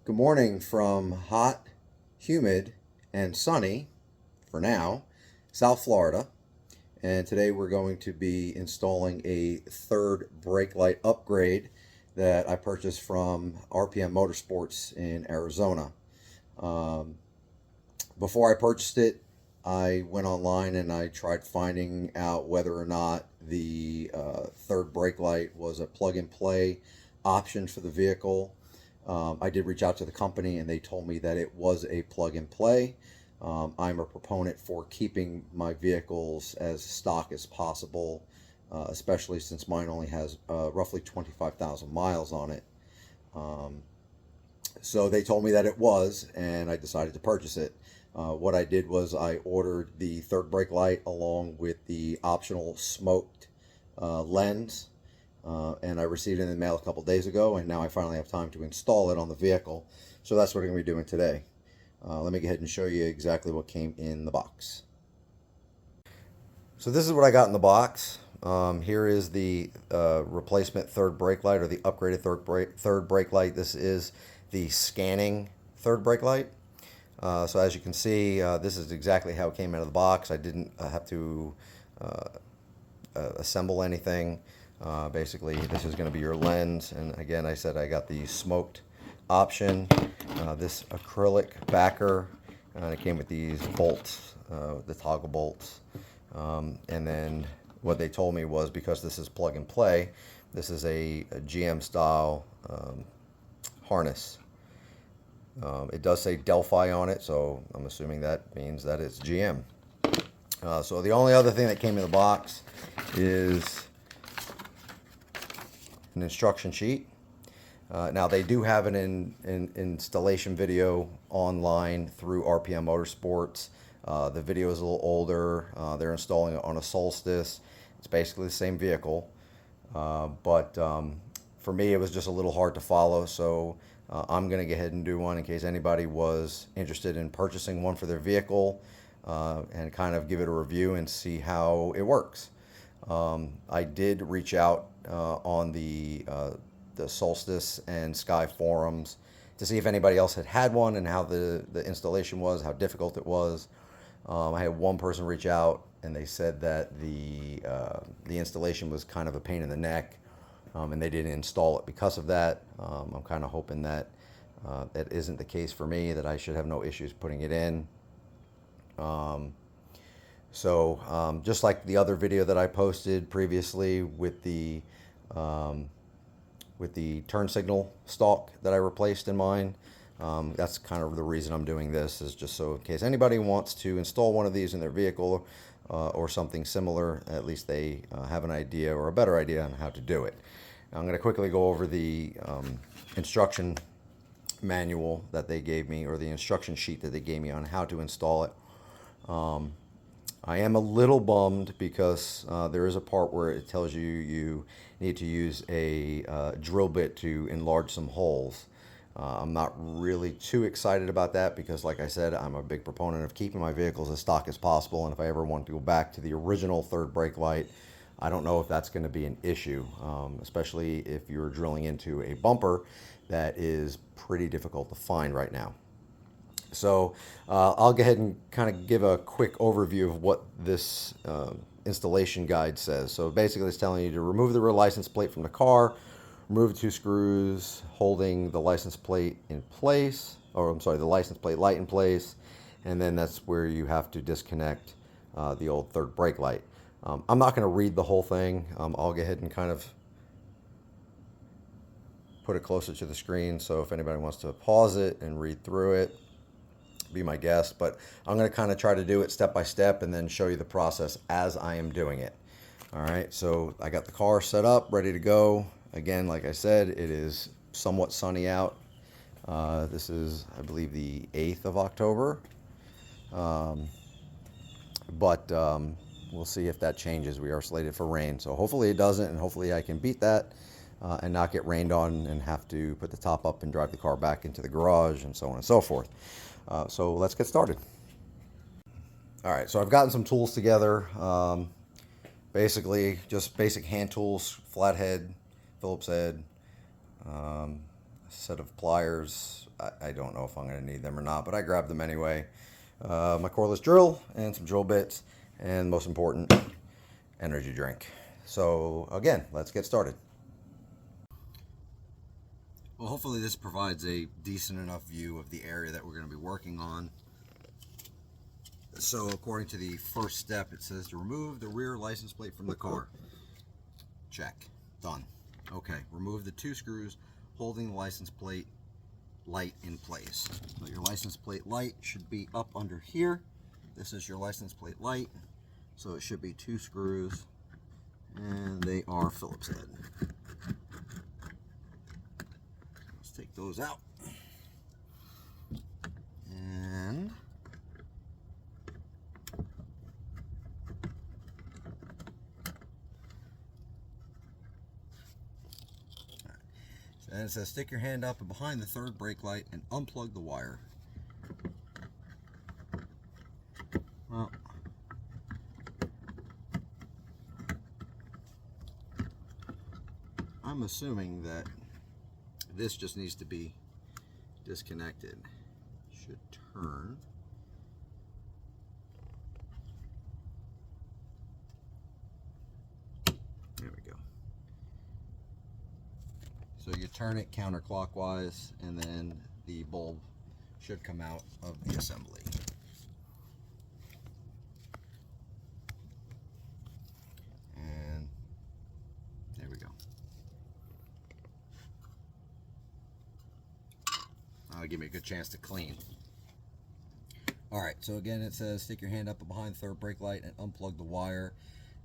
Good morning from hot, humid, and sunny, for now, South Florida. And today we're going to be installing a third brake light upgrade that I purchased from RPM Motorsports in Arizona. Um, Before I purchased it, I went online and I tried finding out whether or not the third brake light was a plug-and-play option for the vehicle. I did reach out to the company and they told me that it was a plug-and-play. I'm a proponent for keeping my vehicles as stock as possible, especially since mine only has roughly 25,000 miles on it. So they told me that it was, and I decided to purchase it. What I did was I ordered the third brake light along with the optional smoked lens, and I received it in the mail a couple days ago, and now I finally have time to install it on the vehicle. So that's what I'm going to be doing today. Let me go ahead and show you exactly what came in the box. So this is what I got in the box. Here is the replacement third brake light, or the upgraded third brake light. This is the scanning third brake light. So as you can see, this is exactly how it came out of the box. I didn't have to assemble anything. Basically, this is going to be your lens, and again, I said I got the smoked option. This acrylic backer, it came with these bolts, the toggle bolts, and then what they told me was, because this is plug and play, this is a GM style harness. It does say Delphi on it, so I'm assuming that means that it's GM. So the only other thing that came in the box is an instruction sheet. Now they do have an installation video online through RPM Motorsports. The video is a little older. They're installing it on a Solstice. It's basically the same vehicle, but for me it was just a little hard to follow, so I'm going to go ahead and do one in case anybody was interested in purchasing one for their vehicle, and kind of give it a review and see how it works. I did reach out on the Solstice and Sky forums to see if anybody else had one and how the installation was, how difficult it was. I had one person reach out and they said that the installation was kind of a pain in the neck, and they didn't install it because of that. I'm kind of hoping that that isn't the case for me, that I should have no issues putting it in. Just like the other video that I posted previously with the turn signal stalk that I replaced in mine, that's kind of the reason I'm doing this, is just so in case anybody wants to install one of these in their vehicle, or something similar, at least they have an idea, or a better idea, on how to do it. Now, I'm going to quickly go over the instruction manual that they gave me, or the instruction sheet that they gave me on how to install it. I am a little bummed because there is a part where it tells you you need to use a drill bit to enlarge some holes. I'm not really too excited about that because, like I said, I'm a big proponent of keeping my vehicles as stock as possible, and if I ever want to go back to the original third brake light, I don't know if that's going to be an issue, especially if you're drilling into a bumper that is pretty difficult to find right now. So I'll go ahead and kind of give a quick overview of what this installation guide says. So basically it's telling you to remove the rear license plate from the car, remove the two screws holding the license plate in place, or I'm sorry, the license plate light in place, and then that's where you have to disconnect the old third brake light. I'm not going to read the whole thing. I'll go ahead and kind of put it closer to the screen, so if anybody wants to pause it and read through it, be my guest. But I'm going to kind of try to do it step by step and then show you the process as I am doing it. All right, so I got the car set up, ready to go. Again, like I said, it is somewhat sunny out. This is, I believe, the 8th of October. But we'll see if that changes. We are slated for rain, so hopefully it doesn't, and hopefully I can beat that and not get rained on and have to put the top up and drive the car back into the garage and so on and so forth. So let's get started. All right, so I've gotten some tools together. Basically, just basic hand tools, flathead, Phillips head. set of pliers. I don't know if I'm going to need them or not, but I grabbed them anyway. My cordless drill and some drill bits, and most important, energy drink. So again, let's get started. Well, hopefully this provides a decent enough view of the area that we're going to be working on. So according to the first step, it says to remove the rear license plate from the car. Check. Done. Okay, remove the 2 screws holding the license plate light in place. So your license plate light should be up under here. This is your license plate light. So it should be 2 screws, and they are Phillips head. Let's take those out. And it says stick your hand up and behind the 3rd brake light and unplug the wire. Well, I'm assuming that this just needs to be disconnected. Should turn. There we go. So you turn it counterclockwise, and then the bulb should come out of the assembly. And there we go. That'll give me a good chance to clean. Alright, so again it says stick your hand up behind the 3rd brake light and unplug the wire.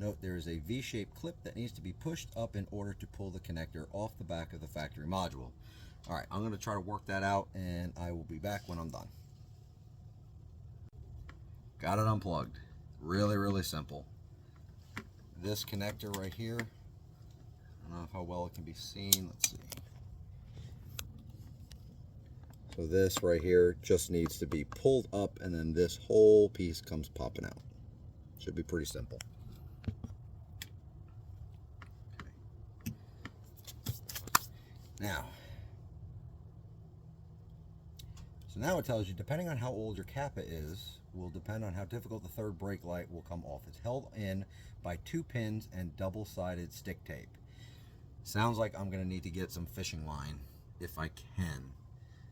Note there is a V-shaped clip that needs to be pushed up in order to pull the connector off the back of the factory module. Alright, I'm going to try to work that out, and I will be back when I'm done. Got it unplugged. Really, really simple. This connector right here, I don't know how well it can be seen. Let's see. So this right here just needs to be pulled up, and then this whole piece comes popping out. Should be pretty simple. Now it tells you, depending on how old your Kappa is, will depend on how difficult the 3rd brake light will come off. It's held in by 2 pins and double-sided stick tape. Sounds like I'm going to need to get some fishing line if I can.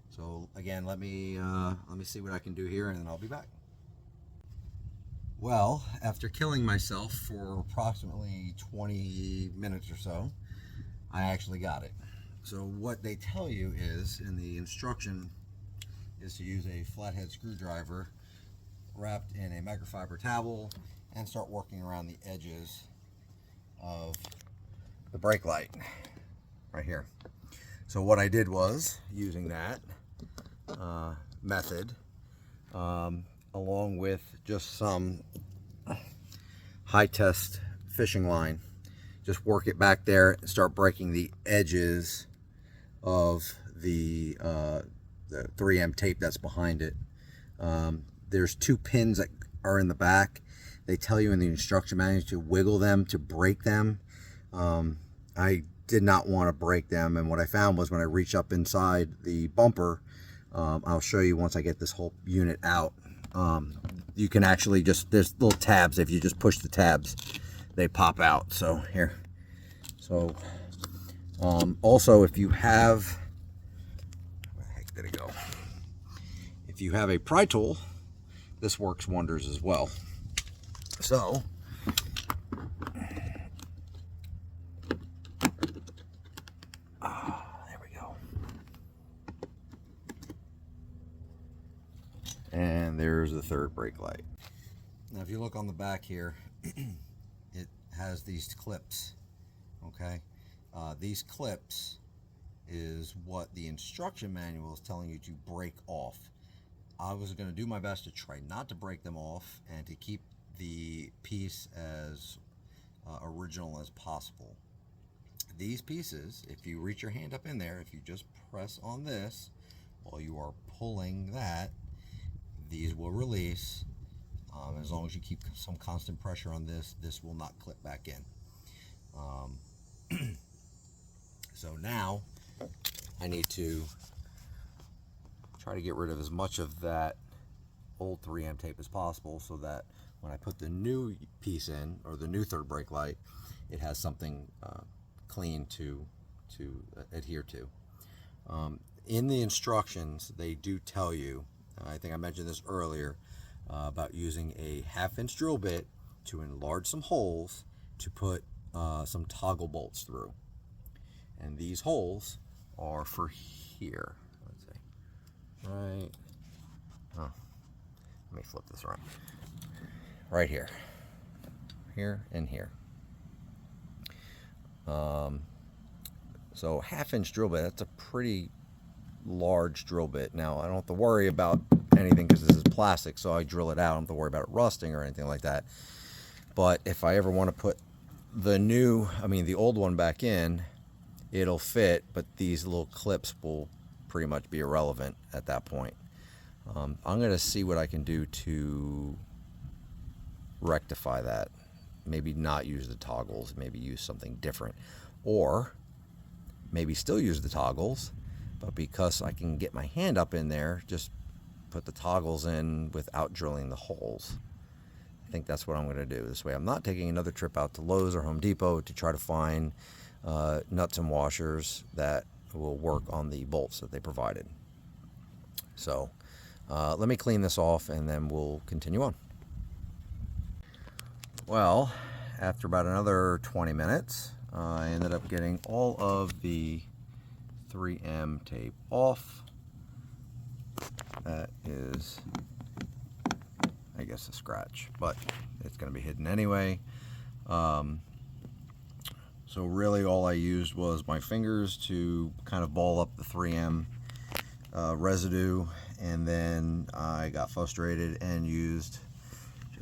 So again, let me see what I can do here, and then I'll be back. Well, after killing myself for approximately 20 minutes or so, I actually got it. So what they tell you is, in the instruction, is to use a flathead screwdriver wrapped in a microfiber towel and start working around the edges of the brake light right here. So what I did was, using that method, along with just some high test fishing line, just work it back there and start breaking the edges of the 3M tape that's behind it. There's 2 pins that are in the back. They tell you in the instruction manual to wiggle them to break them. I did not want to break them, and what I found was when I reach up inside the bumper, I'll show you once I get this whole unit out, you can actually just, there's little tabs. If you just push the tabs, they pop out. So here, so also, if you have, where the heck did it go? If you have a pry tool, this works wonders as well. So there we go. And there's the 3rd brake light. Now if you look on the back here, it has these clips, okay? These clips is what the instruction manual is telling you to break off. I was going to do my best to try not to break them off and to keep the piece as original as possible. These pieces, if you reach your hand up in there, if you just press on this while you are pulling that, these will release. As long as you keep some constant pressure on this, this will not clip back in. So now I need to try to get rid of as much of that old 3M tape as possible, so that when I put the new piece in, or the new third brake light, it has something clean to adhere to. In the instructions, they do tell you, I think I mentioned this earlier, about using a 1/2-inch drill bit to enlarge some holes to put some toggle bolts through. And these holes are for here. Let's see. Right. Oh, let me flip this around. Right here. Here and here. So 1/2-inch drill bit, that's a pretty large drill bit. Now, I don't have to worry about anything because this is plastic, so I drill it out. I don't have to worry about it rusting or anything like that. But if I ever want to put the old one back in, it'll fit, but these little clips will pretty much be irrelevant at that point. I'm going to see what I can do to rectify that. Maybe not use the toggles, maybe use something different. Or maybe still use the toggles, but because I can get my hand up in there, just put the toggles in without drilling the holes. I think that's what I'm going to do. This way I'm not taking another trip out to Lowe's or Home Depot to try to find nuts and washers that will work on the bolts that they provided. So let me clean this off and then we'll continue on. Well, after about another 20 minutes, I ended up getting all of the 3M tape off. That is, I guess, a scratch, but it's going to be hidden anyway. So really all I used was my fingers to kind of ball up the 3M residue, and then I got frustrated and used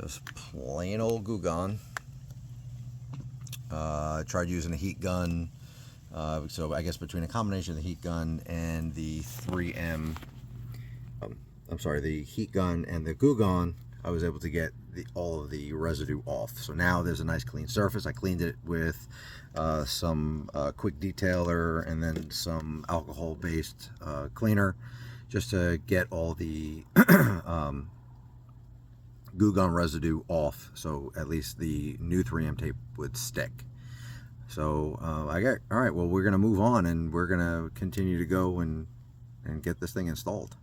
just plain old glue gun. I tried using a heat gun, so I guess between a combination of the heat gun and the 3M, the heat gun and the glue gun, I was able to get all of the residue off. So now there's a nice clean surface. I cleaned it with some quick detailer and then some alcohol-based cleaner, just to get all the glue gun residue off, so at least the new 3M tape would stick. So all right, well, we're gonna move on and we're gonna continue to go and get this thing installed.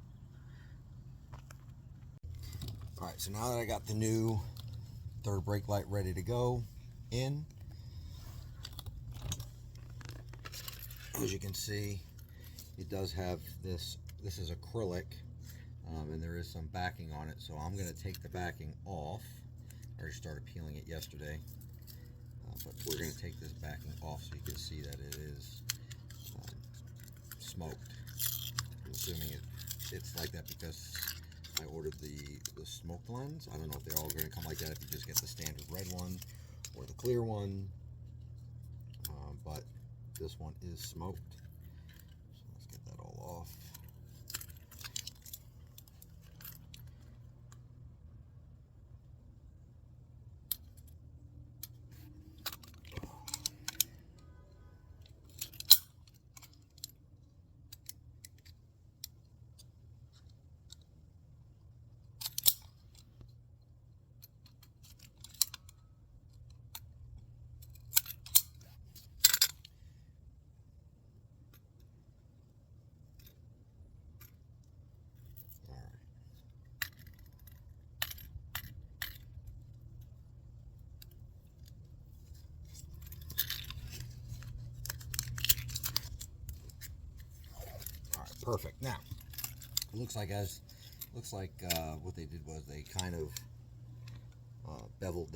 All right, so now that I got the new third brake light ready to go in, as you can see, it does have this is acrylic, and there is some backing on it, so I'm going to take the backing off. I already started peeling it yesterday, but we're going to take this backing off so you can see that it is smoked. I'm assuming it's like that because I ordered the smoked lens. I don't know if they're all going to come like that, if you just get the standard red one or the clear one, but this one is smoked. So let's get that all off. Perfect. Now, it looks like what they did was they kind of beveled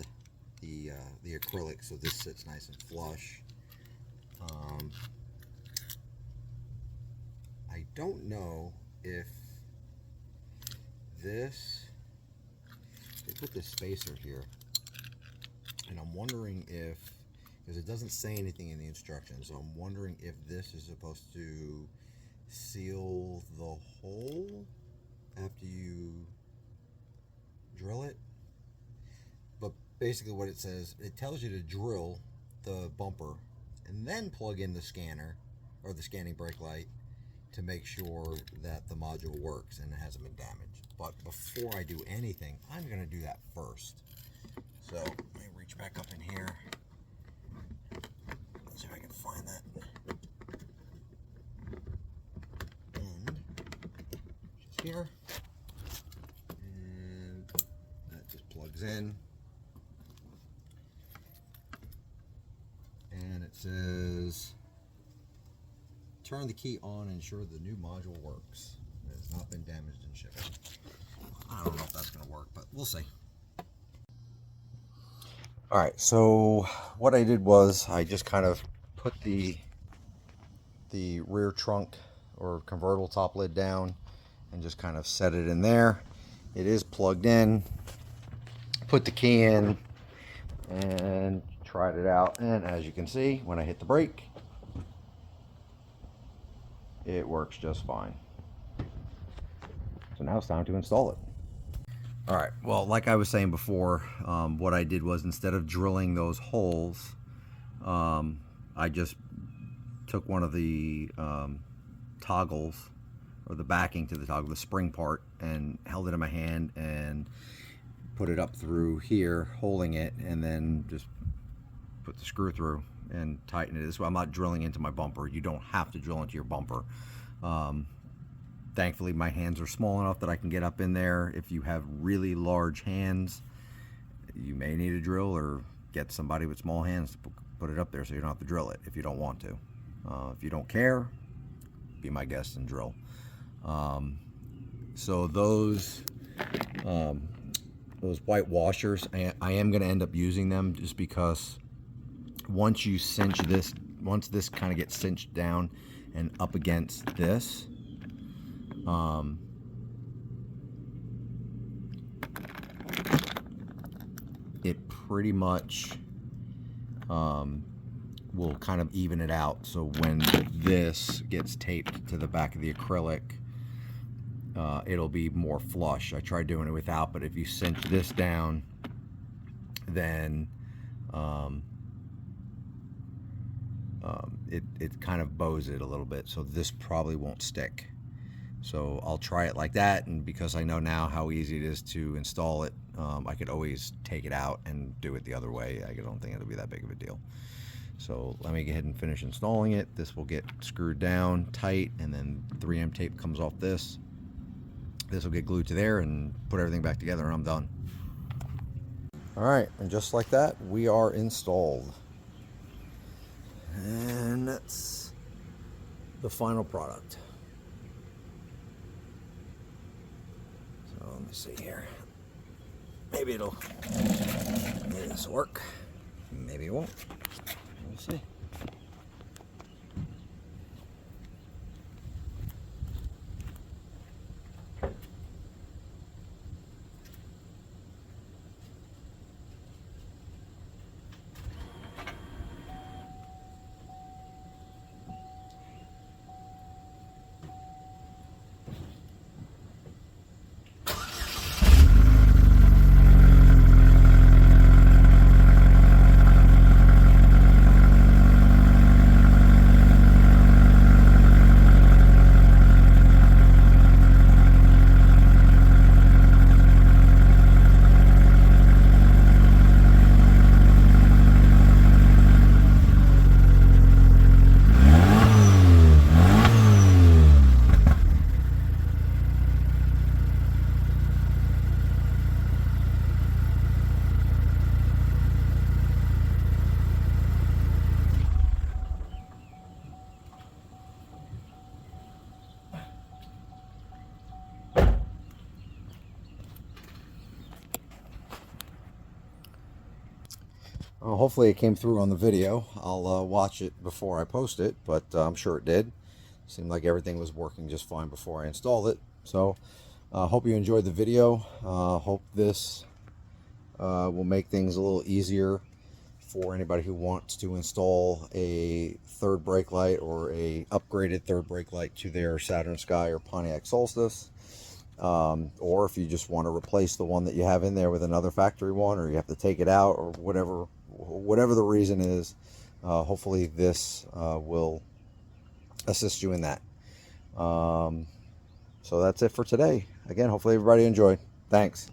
the acrylic so this sits nice and flush. I don't know if they put this spacer here, and I'm wondering if, because it doesn't say anything in the instructions, so I'm wondering if this is supposed to seal the hole after you drill it. But basically what it says, it tells you to drill the bumper and then plug in the scanner or the scanning brake light to make sure that the module works and it hasn't been damaged. But before I do anything, I'm going to do that first. So let me reach back up in here. Let's see if I can find that. And just here. And that just plugs in. And it says, turn the key on and ensure the new module works. It has not been damaged in shipping. I don't know if that's going to work, but we'll see. Alright, so what I did was I just kind of put the rear trunk or convertible top lid down and just kind of set it in there. It is plugged in. Put the key in and tried it out, and as you can see, when I hit the brake, it works just fine. So now it's time to install it. All right, well, like I was saying before, what I did was instead of drilling those holes, I just took one of the toggles, or the backing to the toggle, the spring part, and held it in my hand and put it up through here, holding it, and then just put the screw through and tighten it. This way I'm not drilling into my bumper. You don't have to drill into your bumper. Thankfully, my hands are small enough that I can get up in there. If you have really large hands, you may need a drill, or get somebody with small hands to put it up there so you don't have to drill it if you don't want to. If you don't care, be my guest and drill. So those white washers, I am going to end up using them just because once you cinch this, once this kind of gets cinched down and up against this, it pretty much will kind of even it out. So when this gets taped to the back of the acrylic, it'll be more flush. I tried doing it without, but if you cinch this down, then it kind of bows it a little bit, so this probably won't stick. So I'll try it like that, and because I know now how easy it is to install it, I could always take it out and do it the other way. I don't think it'll be that big of a deal. So let me go ahead and finish installing it. This will get screwed down tight, and then 3M tape comes off this. This will get glued to there and put everything back together, and I'm done. All right, and just like that, we are installed. And that's the final product. So let me see here. Maybe this will work. Maybe it won't. We'll see. Hopefully it came through on the video. I'll watch it before I post it, but I'm sure it did. Seemed like everything was working just fine before I installed it. So hope you enjoyed the video. Hope this will make things a little easier for anybody who wants to install a third brake light or a upgraded third brake light to their Saturn Sky or Pontiac Solstice. Or if you just want to replace the one that you have in there with another factory one, or you have to take it out, or whatever the reason is, hopefully this will assist you in that. So that's it for today. Again, hopefully everybody enjoyed. Thanks.